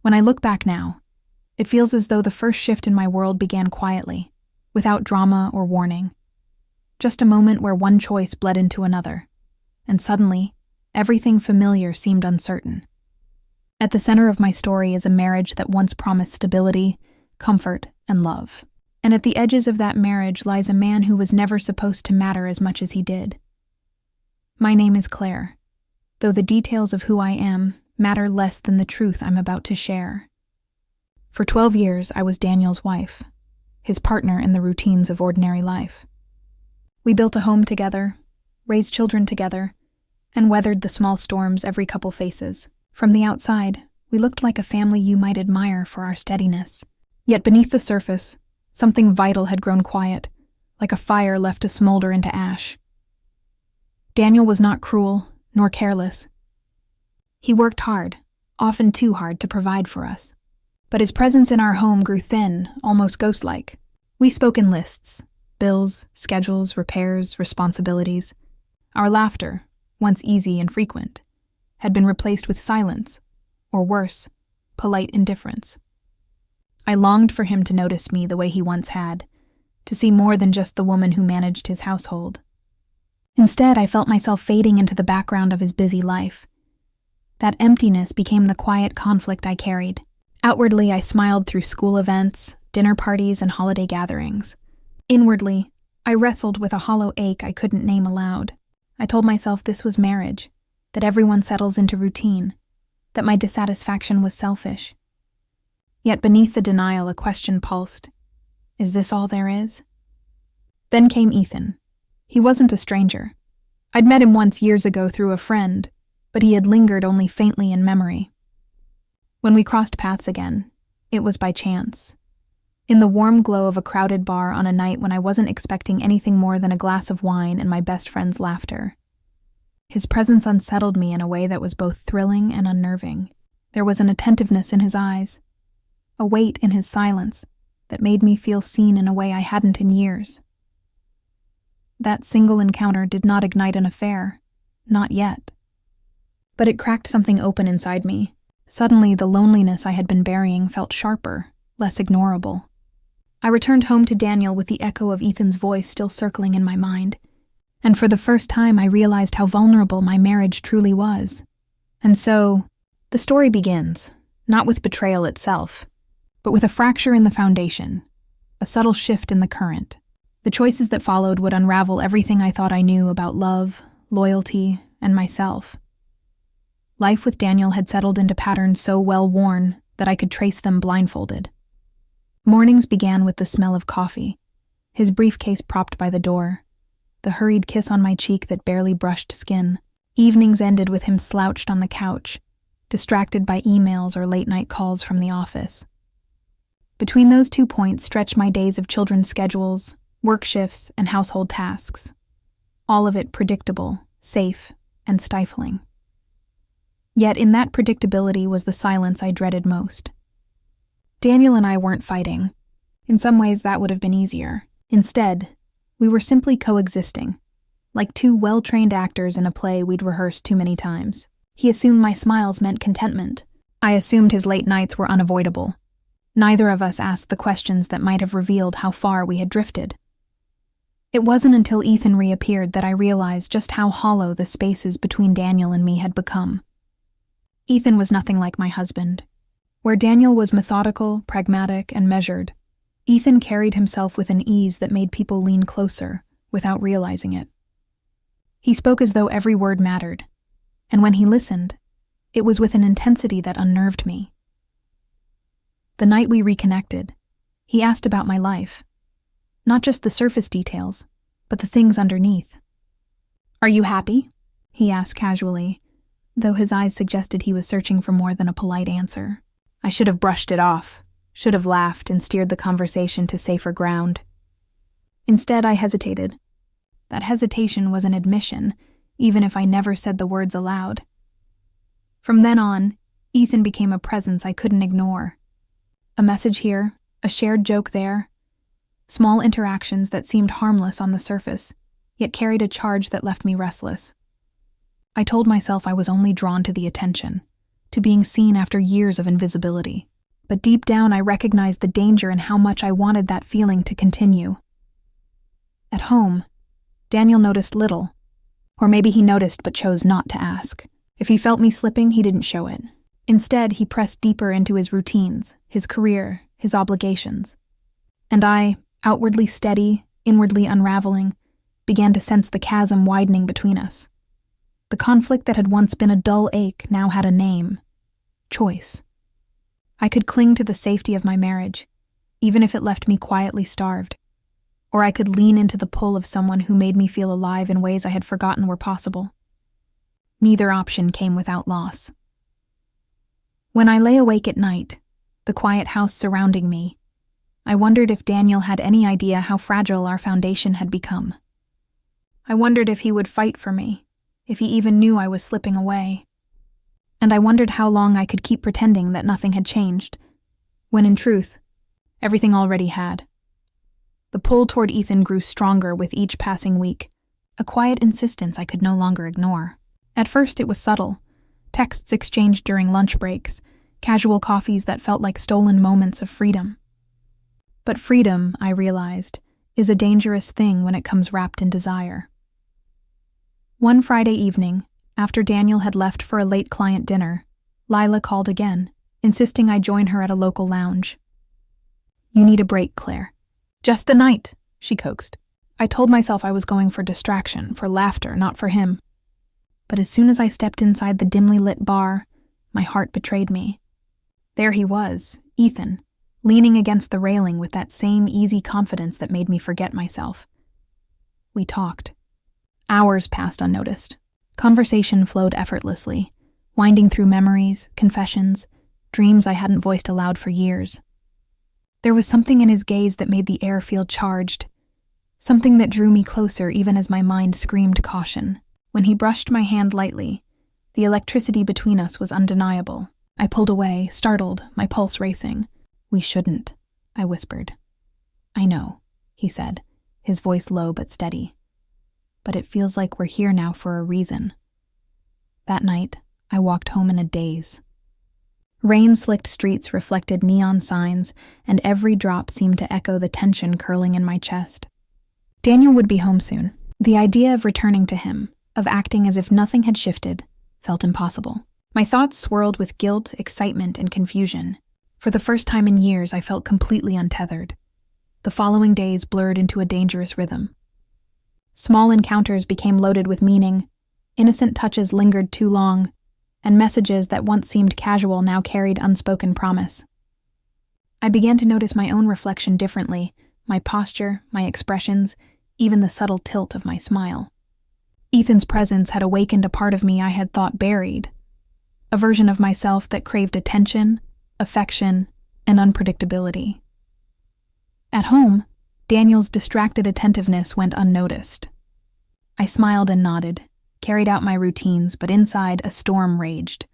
When I look back now, it feels as though the first shift in my world began quietly, without drama or warning. Just a moment where one choice bled into another, and suddenly, everything familiar seemed uncertain. At the center of my story is a marriage that once promised stability, comfort, and love. And at the edges of that marriage lies a man who was never supposed to matter as much as he did. My name is Claire, though the details of who I am matter less than the truth I'm about to share. For 12 years, I was Daniel's wife, his partner in the routines of ordinary life. We built a home together, raised children together, and weathered the small storms every couple faces. From the outside, we looked like a family you might admire for our steadiness. Yet beneath the surface, something vital had grown quiet, like a fire left to smolder into ash. Daniel was not cruel, nor careless. He worked hard, often too hard, to provide for us. But his presence in our home grew thin, almost ghost-like. We spoke in lists, bills, schedules, repairs, responsibilities. Our laughter, once easy and frequent, had been replaced with silence, or worse, polite indifference. I longed for him to notice me the way he once had, to see more than just the woman who managed his household. Instead, I felt myself fading into the background of his busy life. That emptiness became the quiet conflict I carried. Outwardly, I smiled through school events, dinner parties, and holiday gatherings. Inwardly, I wrestled with a hollow ache I couldn't name aloud. I told myself this was marriage, that everyone settles into routine, that my dissatisfaction was selfish. Yet beneath the denial, a question pulsed. Is this all there is? Then came Ethan. He wasn't a stranger. I'd met him once years ago through a friend, but he had lingered only faintly in memory. When we crossed paths again, it was by chance. In the warm glow of a crowded bar on a night when I wasn't expecting anything more than a glass of wine and my best friend's laughter. His presence unsettled me in a way that was both thrilling and unnerving. There was an attentiveness in his eyes, a weight in his silence that made me feel seen in a way I hadn't in years. That single encounter did not ignite an affair, not yet. But it cracked something open inside me. Suddenly, the loneliness I had been burying felt sharper, less ignorable. I returned home to Daniel with the echo of Ethan's voice still circling in my mind, and for the first time I realized how vulnerable my marriage truly was. And so, the story begins, not with betrayal itself, but with a fracture in the foundation, a subtle shift in the current. The choices that followed would unravel everything I thought I knew about love, loyalty, and myself. Life with Daniel had settled into patterns so well-worn that I could trace them blindfolded. Mornings began with the smell of coffee, his briefcase propped by the door, the hurried kiss on my cheek that barely brushed skin. Evenings ended with him slouched on the couch, distracted by emails or late-night calls from the office. Between those 2 points stretched my days of children's schedules, work shifts, and household tasks. All of it predictable, safe, and stifling. Yet in that predictability was the silence I dreaded most. Daniel and I weren't fighting. In some ways that would have been easier. Instead, we were simply coexisting, like two well-trained actors in a play we'd rehearsed too many times. He assumed my smiles meant contentment. I assumed his late nights were unavoidable. Neither of us asked the questions that might have revealed how far we had drifted. It wasn't until Ethan reappeared that I realized just how hollow the spaces between Daniel and me had become. Ethan was nothing like my husband. Where Daniel was methodical, pragmatic, and measured, Ethan carried himself with an ease that made people lean closer, without realizing it. He spoke as though every word mattered, and when he listened, it was with an intensity that unnerved me. The night we reconnected, he asked about my life. Not just the surface details, but the things underneath. "Are you happy?" he asked casually, though his eyes suggested he was searching for more than a polite answer. I should have brushed it off, should have laughed and steered the conversation to safer ground. Instead, I hesitated. That hesitation was an admission, even if I never said the words aloud. From then on, Ethan became a presence I couldn't ignore. A message here, a shared joke there, small interactions that seemed harmless on the surface, yet carried a charge that left me restless. I told myself I was only drawn to the attention, to being seen after years of invisibility. But deep down, I recognized the danger and how much I wanted that feeling to continue. At home, Daniel noticed little. Or maybe he noticed but chose not to ask. If he felt me slipping, he didn't show it. Instead, he pressed deeper into his routines, his career, his obligations. And I, outwardly steady, inwardly unraveling, began to sense the chasm widening between us. The conflict that had once been a dull ache now had a name: choice. I could cling to the safety of my marriage, even if it left me quietly starved. Or I could lean into the pull of someone who made me feel alive in ways I had forgotten were possible. Neither option came without loss. When I lay awake at night, the quiet house surrounding me, I wondered if Daniel had any idea how fragile our foundation had become. I wondered if he would fight for me, if he even knew I was slipping away. And I wondered how long I could keep pretending that nothing had changed, when in truth, everything already had. The pull toward Ethan grew stronger with each passing week, a quiet insistence I could no longer ignore. At first it was subtle, texts exchanged during lunch breaks, casual coffees that felt like stolen moments of freedom. But freedom, I realized, is a dangerous thing when it comes wrapped in desire. One Friday evening, after Daniel had left for a late client dinner, Lila called again, insisting I join her at a local lounge. "You need a break, Claire." "Just a night," she coaxed. I told myself I was going for distraction, for laughter, not for him. But as soon as I stepped inside the dimly lit bar, my heart betrayed me. There he was, Ethan, leaning against the railing with that same easy confidence that made me forget myself. We talked. Hours passed unnoticed. Conversation flowed effortlessly, winding through memories, confessions, dreams I hadn't voiced aloud for years. There was something in his gaze that made the air feel charged, something that drew me closer even as my mind screamed caution. When he brushed my hand lightly, the electricity between us was undeniable. I pulled away, startled, my pulse racing. "We shouldn't," I whispered. "I know," he said, his voice low but steady. "But it feels like we're here now for a reason." That night, I walked home in a daze. Rain-slicked streets reflected neon signs, and every drop seemed to echo the tension curling in my chest. Daniel would be home soon. The idea of returning to him, of acting as if nothing had shifted, felt impossible. My thoughts swirled with guilt, excitement, and confusion. For the first time in years, I felt completely untethered. The following days blurred into a dangerous rhythm. Small encounters became loaded with meaning, innocent touches lingered too long, and messages that once seemed casual now carried unspoken promise. I began to notice my own reflection differently, my posture, my expressions, even the subtle tilt of my smile. Ethan's presence had awakened a part of me I had thought buried, a version of myself that craved attention, affection, and unpredictability. At home, Daniel's distracted attentiveness went unnoticed. I smiled and nodded, carried out my routines, but inside a storm raged.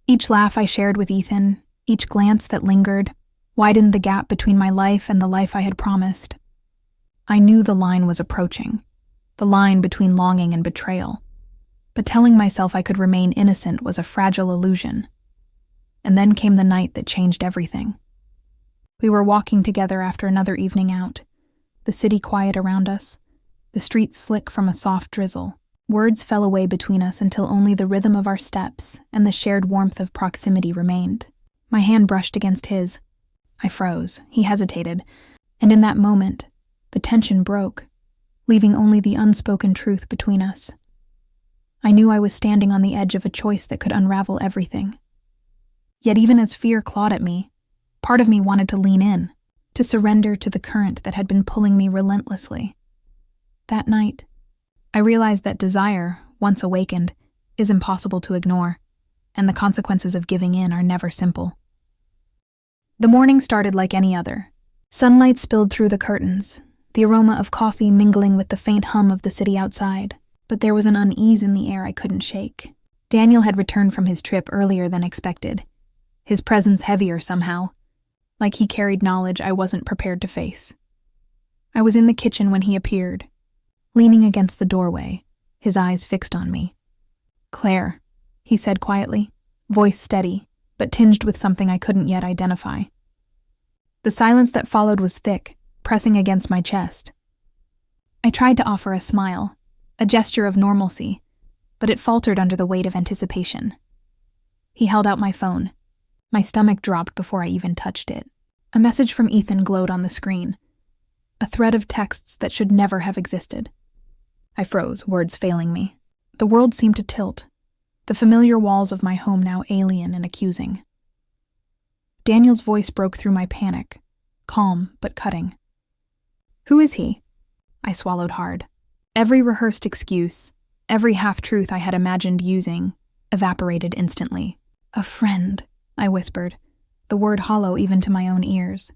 Each laugh I shared with Ethan, each glance that lingered, widened the gap between my life and the life I had promised. I knew the line was approaching, the line between longing and betrayal. But telling myself I could remain innocent was a fragile illusion. And then came the night that changed everything. We were walking together after another evening out, the city quiet around us, the streets slick from a soft drizzle. Words fell away between us until only the rhythm of our steps and the shared warmth of proximity remained. My hand brushed against his. I froze. He hesitated. And in that moment, the tension broke, leaving only the unspoken truth between us. I knew I was standing on the edge of a choice that could unravel everything. Yet even as fear clawed at me, part of me wanted to lean in, to surrender to the current that had been pulling me relentlessly. That night, I realized that desire, once awakened, is impossible to ignore, and the consequences of giving in are never simple. The morning started like any other. Sunlight spilled through the curtains, the aroma of coffee mingling with the faint hum of the city outside, but there was an unease in the air I couldn't shake. Daniel had returned from his trip earlier than expected, his presence heavier somehow, like he carried knowledge I wasn't prepared to face. I was in the kitchen when he appeared, leaning against the doorway, his eyes fixed on me. "Claire," he said quietly, voice steady, but tinged with something I couldn't yet identify. The silence that followed was thick, pressing against my chest. I tried to offer a smile, a gesture of normalcy, but it faltered under the weight of anticipation. He held out my phone. My stomach dropped before I even touched it. A message from Ethan glowed on the screen, a thread of texts that should never have existed. I froze, words failing me. The world seemed to tilt, the familiar walls of my home now alien and accusing. Daniel's voice broke through my panic, calm but cutting. "Who is he?" I swallowed hard. Every rehearsed excuse, every half-truth I had imagined using, evaporated instantly. "A friend," I whispered, the word hollow even to my own ears.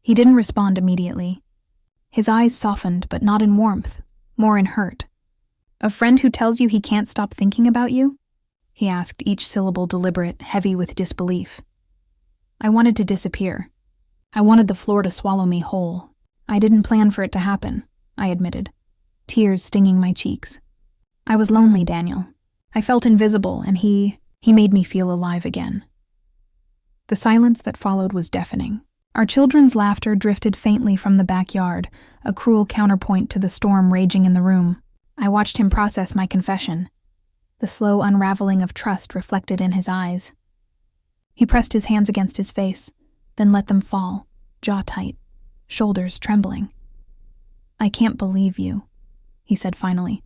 He didn't respond immediately. His eyes softened, but not in warmth, more in hurt. "A friend who tells you he can't stop thinking about you?" He asked, each syllable deliberate, heavy with disbelief. I wanted to disappear. I wanted the floor to swallow me whole. I didn't plan for it to happen, I admitted, tears stinging my cheeks. I was lonely, Daniel. I felt invisible, and he made me feel alive again. The silence that followed was deafening. Our children's laughter drifted faintly from the backyard, a cruel counterpoint to the storm raging in the room. I watched him process my confession, the slow unraveling of trust reflected in his eyes. He pressed his hands against his face, then let them fall, jaw tight, shoulders trembling. "I can't believe you," he said finally,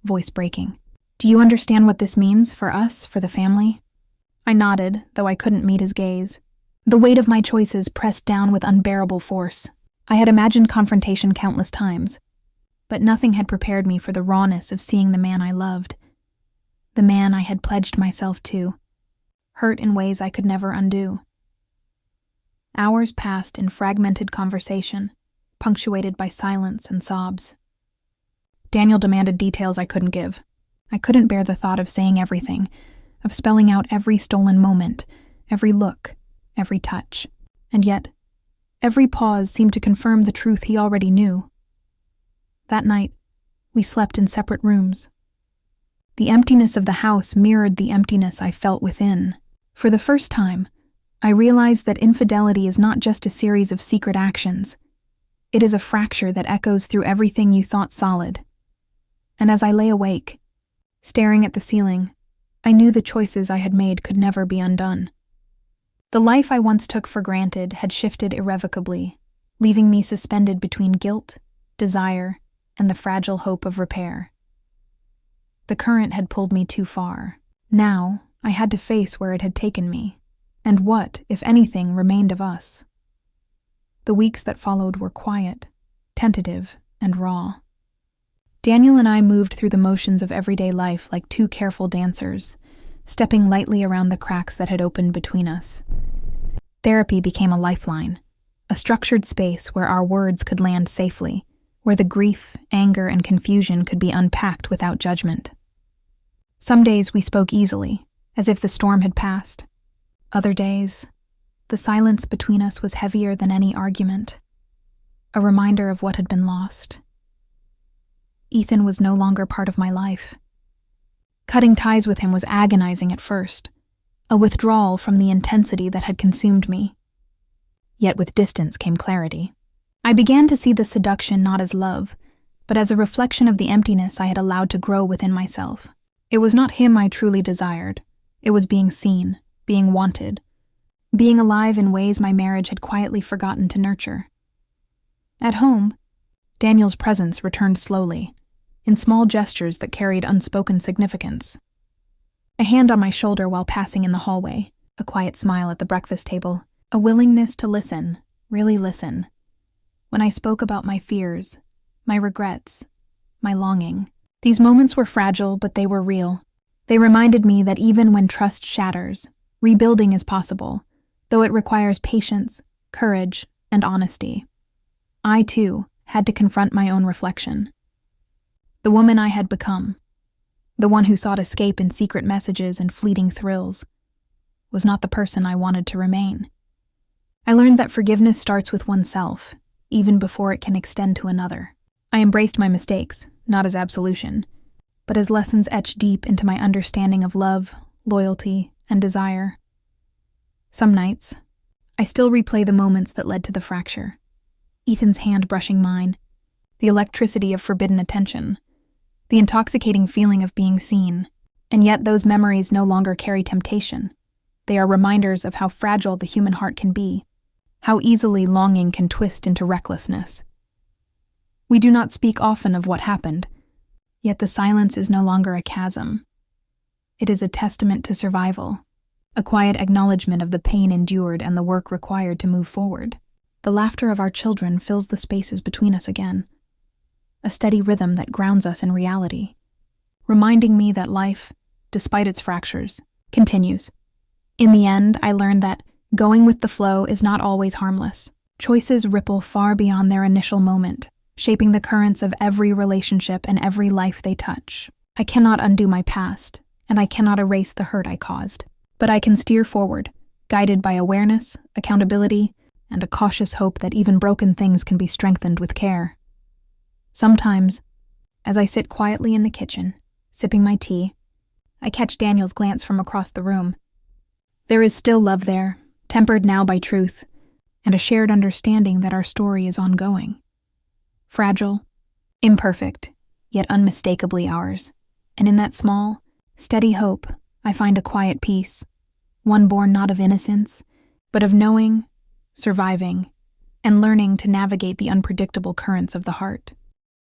voice breaking. "Do you understand what this means for us, for the family?" I nodded, though I couldn't meet his gaze. The weight of my choices pressed down with unbearable force. I had imagined confrontation countless times, but nothing had prepared me for the rawness of seeing the man I loved, the man I had pledged myself to, hurt in ways I could never undo. Hours passed in fragmented conversation, punctuated by silence and sobs. Daniel demanded details I couldn't give. I couldn't bear the thought of saying everything, of spelling out every stolen moment, every look, every touch. And yet, every pause seemed to confirm the truth he already knew. That night, we slept in separate rooms. The emptiness of the house mirrored the emptiness I felt within. For the first time, I realized that infidelity is not just a series of secret actions. It is a fracture that echoes through everything you thought solid. And as I lay awake, staring at the ceiling, I knew the choices I had made could never be undone. The life I once took for granted had shifted irrevocably, leaving me suspended between guilt, desire, and the fragile hope of repair. The current had pulled me too far. Now, I had to face where it had taken me, and what, if anything, remained of us. The weeks that followed were quiet, tentative, and raw. Daniel and I moved through the motions of everyday life like two careful dancers, stepping lightly around the cracks that had opened between us. Therapy became a lifeline, a structured space where our words could land safely, where the grief, anger, and confusion could be unpacked without judgment. Some days we spoke easily, as if the storm had passed. Other days, the silence between us was heavier than any argument, a reminder of what had been lost. Ethan was no longer part of my life. Cutting ties with him was agonizing at first, a withdrawal from the intensity that had consumed me. Yet with distance came clarity. I began to see the seduction not as love, but as a reflection of the emptiness I had allowed to grow within myself. It was not him I truly desired. It was being seen, being wanted, being alive in ways my marriage had quietly forgotten to nurture. At home, Daniel's presence returned slowly, in small gestures that carried unspoken significance. A hand on my shoulder while passing in the hallway, a quiet smile at the breakfast table, a willingness to listen, really listen. When I spoke about my fears, my regrets, my longing, these moments were fragile, but they were real. They reminded me that even when trust shatters, rebuilding is possible, though it requires patience, courage, and honesty. I, too, had to confront my own reflection. The woman I had become, the one who sought escape in secret messages and fleeting thrills, was not the person I wanted to remain. I learned that forgiveness starts with oneself, even before it can extend to another. I embraced my mistakes, not as absolution, but as lessons etched deep into my understanding of love, loyalty, and desire. Some nights, I still replay the moments that led to the fracture. Ethan's hand brushing mine, the electricity of forbidden attention, the intoxicating feeling of being seen. And yet those memories no longer carry temptation. They are reminders of how fragile the human heart can be, how easily longing can twist into recklessness. We do not speak often of what happened, yet the silence is no longer a chasm. It is a testament to survival, a quiet acknowledgement of the pain endured and the work required to move forward. The laughter of our children fills the spaces between us again, a steady rhythm that grounds us in reality, reminding me that life, despite its fractures, continues. In the end, I learned that going with the flow is not always harmless. Choices ripple far beyond their initial moment, shaping the currents of every relationship and every life they touch. I cannot undo my past, and I cannot erase the hurt I caused. But I can steer forward, guided by awareness, accountability, and a cautious hope that even broken things can be strengthened with care. Sometimes, as I sit quietly in the kitchen, sipping my tea, I catch Daniel's glance from across the room. There is still love there, tempered now by truth, and a shared understanding that our story is ongoing. Fragile, imperfect, yet unmistakably ours. And in that small, steady hope, I find a quiet peace, one born not of innocence, but of knowing, surviving, and learning to navigate the unpredictable currents of the heart.